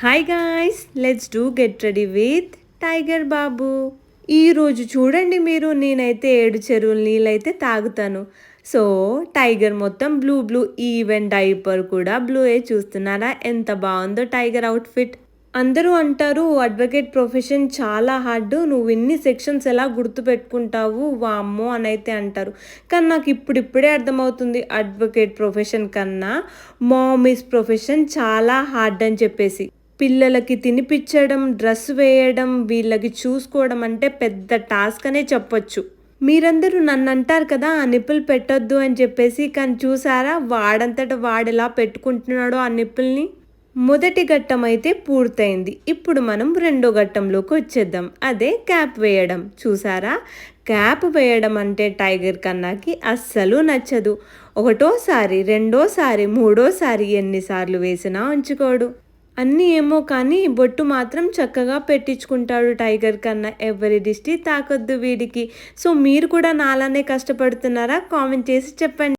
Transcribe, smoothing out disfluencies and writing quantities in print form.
Hi guys, let's do get ready with Tiger Babu. ఈరోజు చూడండి మీరు, నేనైతే 7 చెరువుల నీళ్ళైతే తాగుతాను. సో టైగర్ మొత్తం బ్లూ బ్లూ, ఈవెన్ డైపర్ కూడా బ్లూయే. చూస్తున్నారా ఎంత బాగుందో టైగర్ అవుట్ఫిట్. అందరూ అంటారు అడ్వకేట్ ప్రొఫెషన్ చాలా హార్డ్, నువ్వు ఇన్ని సెక్షన్స్ ఎలా గుర్తుపెట్టుకుంటావు వామ్మో అని అయితే అంటారు. కానీ నాకు ఇప్పుడిప్పుడే అర్థమవుతుంది అడ్వకేట్ ప్రొఫెషన్ కన్నా మామీస్ ప్రొఫెషన్ చాలా హార్డ్ అని చెప్పేసి. పిల్లలకి తినిపించడం, డ్రెస్ వేయడం, వీళ్ళకి చూసుకోవడం అంటే పెద్ద టాస్క్ అనే చెప్పొచ్చు. మీరందరూ నన్ను అంటారు కదా ఆ నిప్పులు పెట్టొద్దు అని చెప్పేసి, కానీ చూసారా వాడంతట వాడెలా పెట్టుకుంటున్నాడో ఆ నిప్పుల్ని. మొదటి ఘట్టం అయితే పూర్తయింది. ఇప్పుడు మనం రెండో ఘట్టంలోకి వచ్చేద్దాం, అదే క్యాప్ వేయడం. చూసారా, క్యాప్ వేయడం అంటే టైగర్ కన్నాకి అస్సలు నచ్చదు. ఒకటోసారి, రెండోసారి, మూడోసారి ఎన్నిసార్లు వేసినా ఉంచుకోడు. అన్నీ ఏమో కానీ బొట్టు మాత్రం చక్కగా పెట్టించుకుంటాడు టైగర్ కన్నా. ఎవరి దిష్టి తాకొద్దు వీడికి. సో మీరు కూడా నాలానే కష్టపడుతున్నారా? కామెంట్ చేసి చెప్పండి.